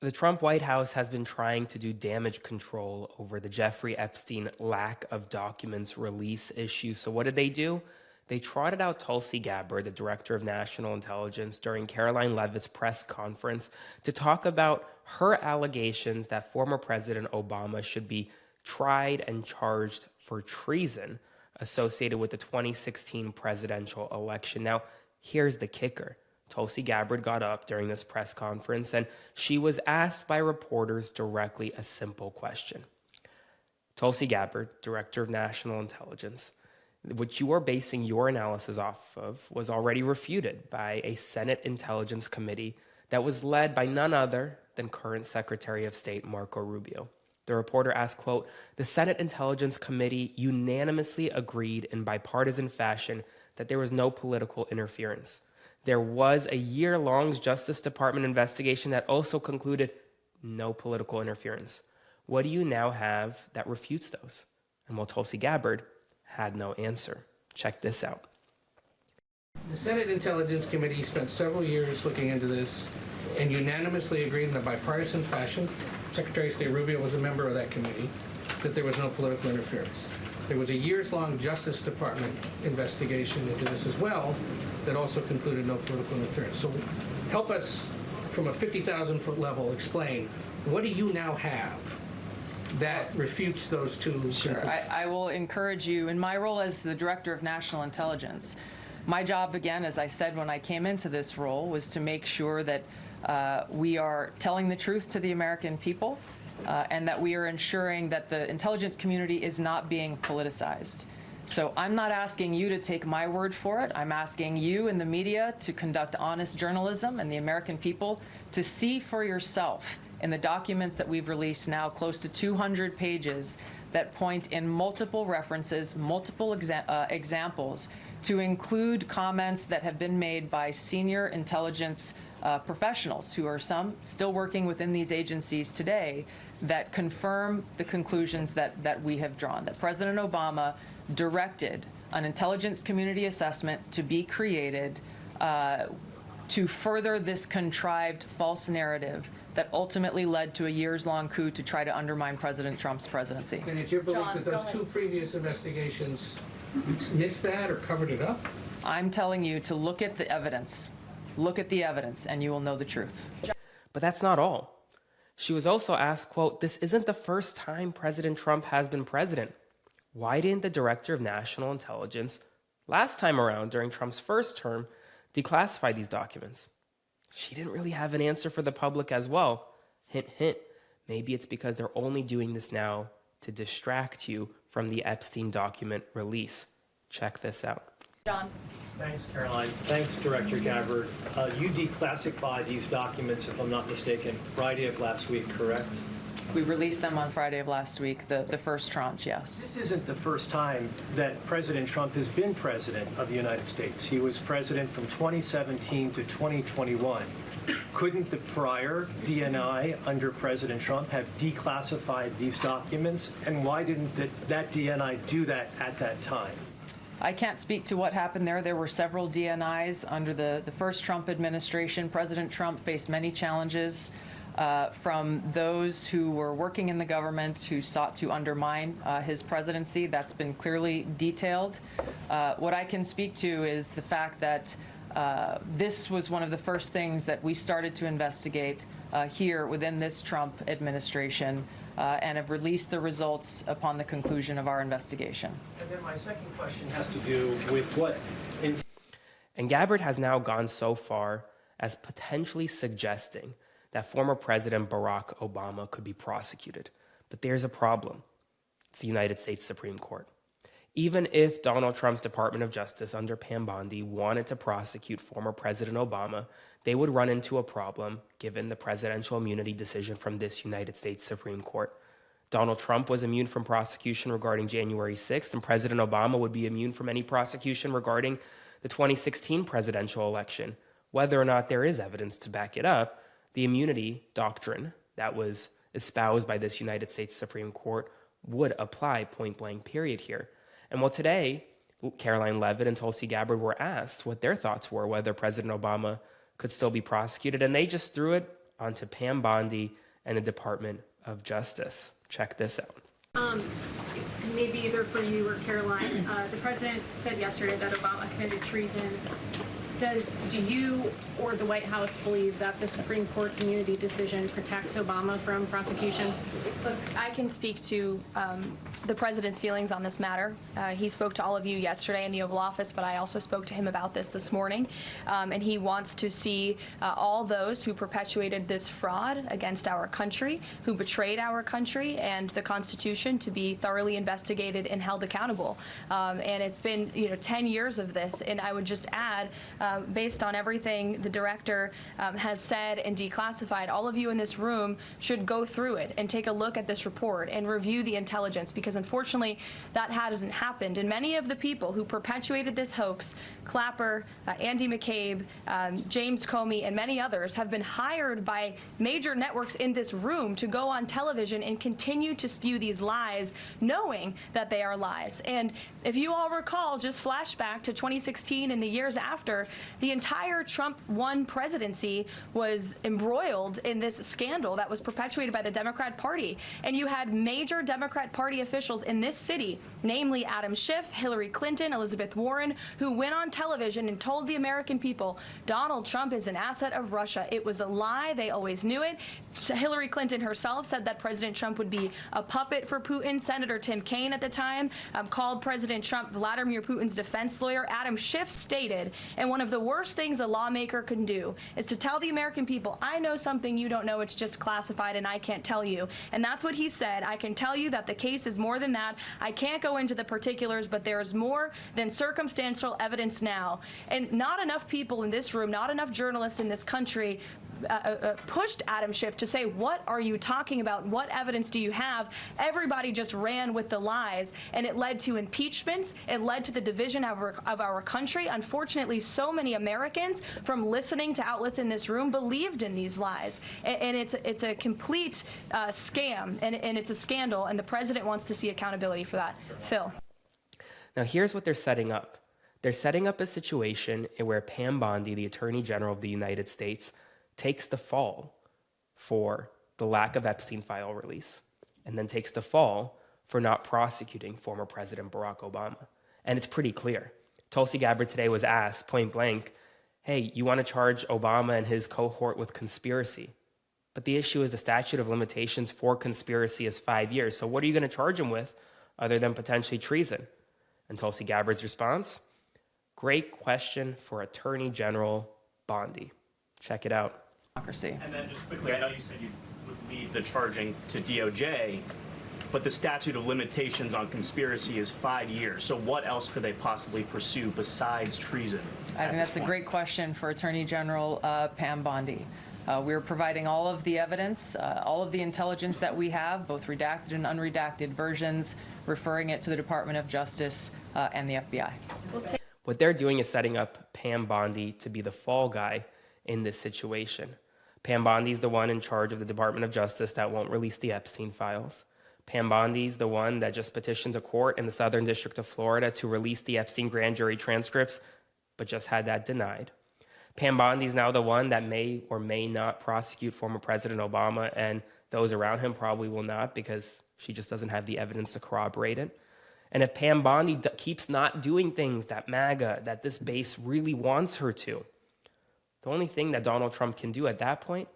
The Trump White House has been trying to do damage control over the Jeffrey Epstein lack of documents release issue. So what did they do? They trotted out Tulsi Gabbard, the director of national intelligence, during Caroline Leavitt's press conference to talk about her allegations that former President Obama should be tried and charged for treason associated with the 2016 presidential election. Now, here's the kicker. Tulsi Gabbard got up during this press conference and she was asked by reporters directly a simple question. Tulsi Gabbard, Director of National Intelligence, what you are basing your analysis off of was already refuted by a Senate Intelligence Committee that was led by none other than current Secretary of State Marco Rubio. The reporter asked, quote, "The Senate Intelligence Committee unanimously agreed in bipartisan fashion that there was no political interference. There was a year-long Justice Department investigation that also concluded no political interference. What do you now have that refutes those?" And well, Tulsi Gabbard had no answer. Check this out. The Senate Intelligence Committee spent several years looking into this and unanimously agreed in a bipartisan fashion, Secretary of State Rubio was a member of that committee, that there was no political interference. There was a years-long Justice Department investigation into this as well that also concluded no political interference. So help us, from a 50,000-foot level, explain, what do you now have that refutes those two? Sure. I will encourage you, in my role as the Director of National Intelligence, my job, again, as I said when I came into this role, was to make sure that we are telling the truth to the American people and that we are ensuring that the intelligence community is not being politicized. So I'm not asking you to take my word for it. I'm asking you and the media to conduct honest journalism and the American people to see for yourself in the documents that we've released now, close to 200 pages, that point in multiple references, multiple examples, to include comments that have been made by senior intelligence professionals, who are some still working within these agencies today, that confirm the conclusions that we have drawn, that President Obama directed an intelligence community assessment to be created to further this contrived false narrative that ultimately led to a years-long coup to try to undermine President Trump's presidency. And it's your belief that those two previous investigations missed that or covered it up? I'm telling you to look at the evidence. Look at the evidence, and you will know the truth. But that's not all. She was also asked, quote, "This isn't the first time President Trump has been president. Why didn't the Director of National Intelligence, last time around during Trump's first term, declassify these documents?" She didn't really have an answer for the public as well. Hint, hint, maybe it's because they're only doing this now to distract you from the Epstein document release. Check this out. John. Thanks, Caroline. Thanks, Director Gabbard. You declassified these documents, if I'm not mistaken, Friday of last week, correct? We released them on Friday of last week, the first tranche, yes. This isn't the first time that President Trump has been president of the United States. He was president from 2017 to 2021. Couldn't the prior DNI under President Trump have declassified these documents? And why didn't that DNI do that at that time? I can't speak to what happened there. There were several DNIs under the first Trump administration. President Trump faced many challenges from those who were working in the government who sought to undermine his presidency. That's been clearly detailed. What I can speak to is the fact that this was one of the first things that we started to investigate here within this Trump administration and have released the results upon the conclusion of our investigation. And then my second question has to do with what... And Gabbard has now gone so far as potentially suggesting that former President Barack Obama could be prosecuted. But there's a problem. It's the United States Supreme Court. Even if Donald Trump's Department of Justice under Pam Bondi wanted to prosecute former President Obama, they would run into a problem given the presidential immunity decision from this United States Supreme Court. Donald Trump was immune from prosecution regarding January 6th, and President Obama would be immune from any prosecution regarding the 2016 presidential election. Whether or not there is evidence to back it up, the immunity doctrine that was espoused by this United States Supreme Court would apply point blank period here. And well, today, Caroline Leavitt and Tulsi Gabbard were asked what their thoughts were, whether President Obama could still be prosecuted, and they just threw it onto Pam Bondi and the Department of Justice. Check this out. Maybe either for you or Caroline, the president said yesterday that Obama committed treason. Do you or the White House believe that the Supreme Court's immunity decision protects Obama from prosecution? Look, I can speak to the president's feelings on this matter. He spoke to all of you yesterday in the Oval Office, but I also spoke to him about this morning. And he wants to see all those who perpetuated this fraud against our country, who betrayed our country and the Constitution, to be thoroughly investigated and held accountable. And it's been 10 years of this. And I would just add, based on everything the director has said and declassified, all of you in this room should go through it and take a look at this report and review the intelligence, because unfortunately that hasn't happened. And many of the people who perpetuated this hoax, Clapper, Andy McCabe, James Comey, and many others, have been hired by major networks in this room to go on television and continue to spew these lies, knowing that they are lies. And if you all recall, just flashback to 2016 and the years after, the entire Trump 1 presidency was embroiled in this scandal that was perpetuated by the Democrat Party. And you had major Democrat Party officials in this city, namely Adam Schiff, Hillary Clinton, Elizabeth Warren, who went on television and told the American people Donald Trump is an asset of Russia. It was a lie. They always knew it. Hillary Clinton herself said that President Trump would be a puppet for Putin. Senator Tim Kaine at the time called President Trump Vladimir Putin's defense lawyer. Adam Schiff stated, and one of the worst things a lawmaker can do is to tell the American people, I know something you don't know, it's just classified and I can't tell you. And that's what he said. I can tell you that the case is more than that. I can't go into the particulars, but there is more than circumstantial evidence now. And not enough people in this room, not enough journalists in this country pushed Adam Schiff to say, what are you talking about? What evidence do you have? Everybody just ran with the lies, and it led to impeachments. It led to the division of our country. Unfortunately, so many Americans, from listening to outlets in this room, believed in these lies. And it's a complete scam, and it's a scandal, and the president wants to see accountability for that. Phil. Now, here's what they're setting up. They're setting up a situation where Pam Bondi, the Attorney General of the United States, takes the fall for the lack of Epstein file release, and then takes the fall for not prosecuting former President Barack Obama. And it's pretty clear. Tulsi Gabbard today was asked point blank, hey, you want to charge Obama and his cohort with conspiracy? But the issue is the statute of limitations for conspiracy is 5 years. So what are you going to charge him with other than potentially treason? And Tulsi Gabbard's response, great question for Attorney General Bondi. Check it out. And then just quickly, I know you said you would leave the charging to DOJ, but the statute of limitations on conspiracy is 5 years. So what else could they possibly pursue besides treason? I think that's a great question for Attorney General Pam Bondi. We're providing all of the evidence, all of the intelligence that we have, both redacted and unredacted versions, referring it to the Department of Justice and the FBI. What they're doing is setting up Pam Bondi to be the fall guy in this situation. Pam Bondi's the one in charge of the Department of Justice that won't release the Epstein files. Pam Bondi's the one that just petitioned a court in the Southern District of Florida to release the Epstein grand jury transcripts, but just had that denied. Pam Bondi's now the one that may or may not prosecute former President Obama, and those around him probably will not, because she just doesn't have the evidence to corroborate it. And if Pam Bondi keeps not doing things that MAGA, that this base really wants her to, the only thing that Donald Trump can do at that point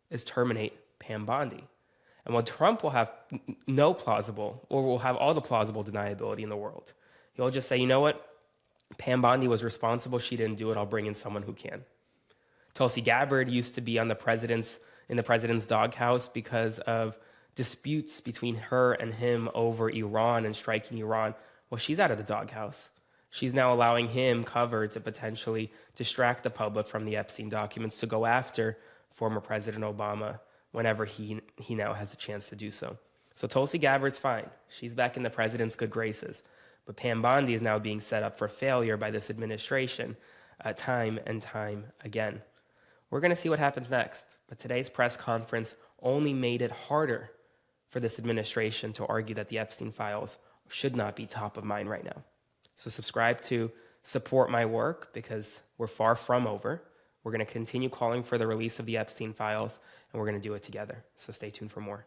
is terminate Pam Bondi. And while Trump will have no plausible, or will have all the plausible deniability in the world, he'll just say, you know what? Pam Bondi was responsible. She didn't do it. I'll bring in someone who can. Tulsi Gabbard used to be in the president's doghouse because of disputes between her and him over Iran and striking Iran. Well, she's out of the doghouse. She's now allowing him cover to potentially distract the public from the Epstein documents to go after former President Obama whenever he now has a chance to do so. So Tulsi Gabbard's fine. She's back in the president's good graces. But Pam Bondi is now being set up for failure by this administration time and time again. We're going to see what happens next. But today's press conference only made it harder for this administration to argue that the Epstein files should not be top of mind right now. So subscribe to support my work, because we're far from over. We're going to continue calling for the release of the Epstein files, and we're going to do it together. So stay tuned for more.